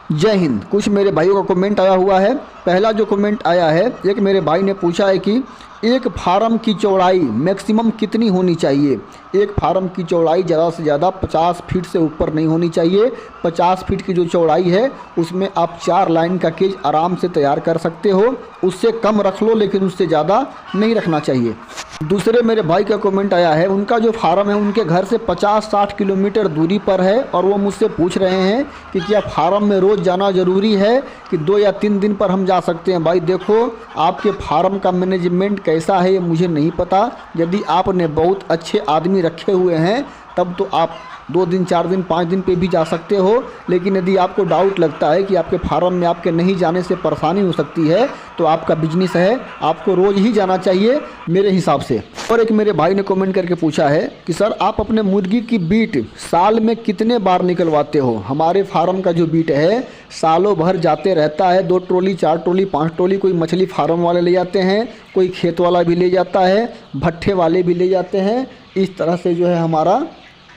जय हिंद। कुछ मेरे भाइयों का कमेंट आया हुआ है। पहला जो कमेंट आया है, एक मेरे भाई ने पूछा है कि एक फार्म की चौड़ाई मैक्सिमम कितनी होनी चाहिए। एक फार्म की चौड़ाई ज़्यादा से ज़्यादा 50 फीट से ऊपर नहीं होनी चाहिए। 50 फीट की जो चौड़ाई है उसमें आप 4 लाइन का केज आराम से तैयार कर सकते हो। उससे कम रख लो, लेकिन उससे ज़्यादा नहीं रखना चाहिए। दूसरे मेरे भाई का कमेंट आया है, उनका जो फार्म है उनके घर से 50-60 किलोमीटर दूरी पर है और वो मुझसे पूछ रहे हैं कि क्या फार्म में रोज़ जाना ज़रूरी है कि 2 या 3 दिन पर हम जा सकते हैं। भाई देखो, आपके फार्म का मैनेजमेंट कैसा है ये मुझे नहीं पता। यदि आपने बहुत अच्छे आदमी रखे हुए हैं तब तो आप 2 दिन, 4 दिन, 5 दिन पे भी जा सकते हो। लेकिन यदि आपको डाउट लगता है कि आपके फार्म में आपके नहीं जाने से परेशानी हो सकती है तो आपका बिजनेस है, आपको रोज़ ही जाना चाहिए मेरे हिसाब से। और एक मेरे भाई ने कमेंट करके पूछा है कि सर आप अपने मुर्गी की बीट साल में कितने बार निकलवाते हो। हमारे फार्म का जो बीट है सालों भर जाते रहता है। 2 ट्रॉली, 4 ट्रॉली, 5 ट्रॉली। कोई मछली फार्म वाले ले जाते हैं, कोई खेत वाला भी ले जाता है, भट्ठे वाले भी ले जाते हैं। इस तरह से जो है हमारा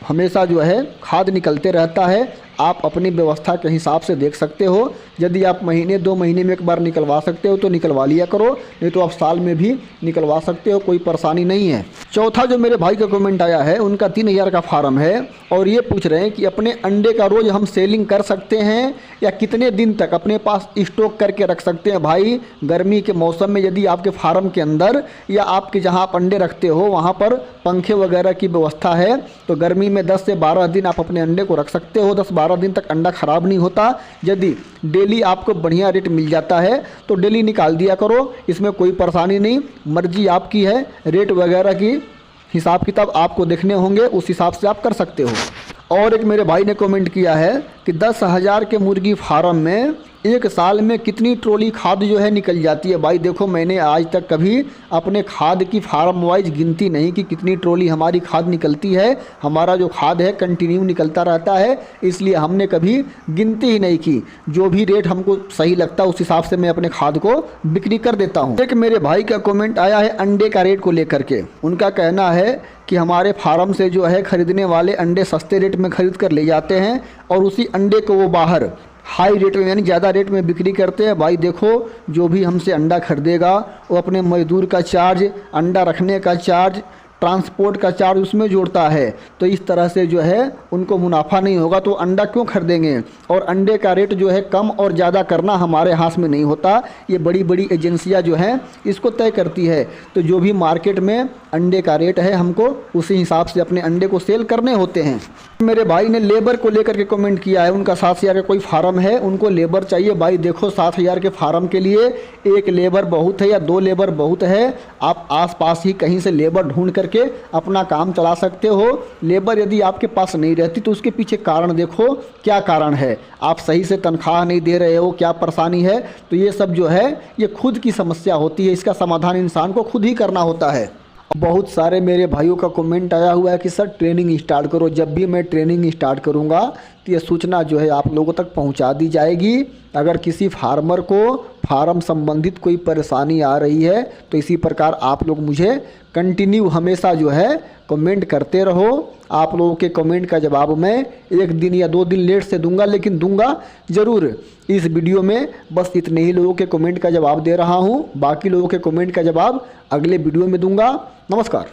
हमेशा जो है खाद निकलते रहता है। आप अपनी व्यवस्था के हिसाब से देख सकते हो। यदि आप महीने 2 महीने में एक बार निकलवा सकते हो तो निकलवा लिया करो, नहीं तो आप साल में भी निकलवा सकते हो, कोई परेशानी नहीं है। चौथा जो मेरे भाई का कमेंट आया है, उनका 3000 का फार्म है और ये पूछ रहे हैं कि अपने अंडे का रोज़ हम सेलिंग कर सकते हैं या कितने दिन तक अपने पास स्टॉक करके रख सकते हैं। भाई गर्मी के मौसम में यदि आपके फार्म के अंदर या आपके जहाँ आप अंडे रखते हो वहाँ पर पंखे वगैरह की व्यवस्था है तो गर्मी में 10 से 12 दिन आप अपने अंडे को रख सकते हो। 10-12 दिन तक अंडा ख़राब नहीं होता। यदि डेली आपको बढ़िया रेट मिल जाता है तो डेली निकाल दिया करो, इसमें कोई परेशानी नहीं। मर्जी आपकी है, रेट वगैरह की हिसाब किताब आपको देखने होंगे, उस हिसाब से आप कर सकते हो। और एक मेरे भाई ने कमेंट किया है कि 10,000 के मुर्गी फार्म में एक साल में कितनी ट्रॉली खाद जो है निकल जाती है। भाई देखो, मैंने आज तक कभी अपने खाद की फार्म वाइज गिनती नहीं कि कितनी ट्रॉली हमारी खाद निकलती है। हमारा जो खाद है कंटिन्यू निकलता रहता है, इसलिए हमने कभी गिनती ही नहीं की। जो भी रेट हमको सही लगता है उस हिसाब से मैं अपने खाद को बिक्री कर देता हूँ। एक मेरे भाई का कमेंट आया है अंडे का रेट को लेकर के। उनका कहना है कि हमारे फार्म से जो है खरीदने वाले अंडे सस्ते रेट में खरीद कर ले जाते हैं और उसी अंडे को वो बाहर हाई रेट में यानी ज़्यादा रेट में बिक्री करते हैं। भाई देखो, जो भी हमसे अंडा खरीदेगा वो अपने मजदूर का चार्ज, अंडा रखने का चार्ज, ट्रांसपोर्ट का चार्ज उसमें जोड़ता है। तो इस तरह से जो है उनको मुनाफा नहीं होगा तो अंडा क्यों खरीदेंगे। और अंडे का रेट जो है कम और ज़्यादा करना हमारे हाथ में नहीं होता, ये बड़ी बड़ी एजेंसियां जो हैं इसको तय करती है। तो जो भी मार्केट में अंडे का रेट है हमको उसी हिसाब से अपने अंडे को सेल करने होते हैं। मेरे भाई ने लेबर को लेकर के कमेंट किया है, उनका 7,000 का कोई फार्म है, उनको लेबर चाहिए। भाई देखो, 7,000 के फार्म के लिए एक लेबर बहुत है या 2 लेबर बहुत है। आप आसपास ही कहीं से लेबर ढूंढ करके अपना काम चला सकते हो। लेबर यदि आपके पास नहीं रहती तो उसके पीछे कारण देखो, क्या कारण है। आप सही से तनख्वाह नहीं दे रहे हो, क्या परेशानी है। तो ये सब जो है ये खुद की समस्या होती है, इसका समाधान इंसान को खुद ही करना होता है। बहुत सारे मेरे भाइयों का कमेंट आया हुआ है कि सर ट्रेनिंग स्टार्ट करो। जब भी मैं ट्रेनिंग स्टार्ट करूंगा तो ये सूचना जो है आप लोगों तक पहुंचा दी जाएगी। अगर किसी फार्मर को फार्म संबंधित कोई परेशानी आ रही है तो इसी प्रकार आप लोग मुझे कंटिन्यू हमेशा जो है कमेंट करते रहो। आप लोगों के कमेंट का जवाब मैं 1 दिन या 2 दिन लेट से दूंगा, लेकिन दूंगा ज़रूर। इस वीडियो में बस इतने ही लोगों के कमेंट का जवाब दे रहा हूं, बाकी लोगों के कमेंट का जवाब अगले वीडियो में दूंगा। नमस्कार।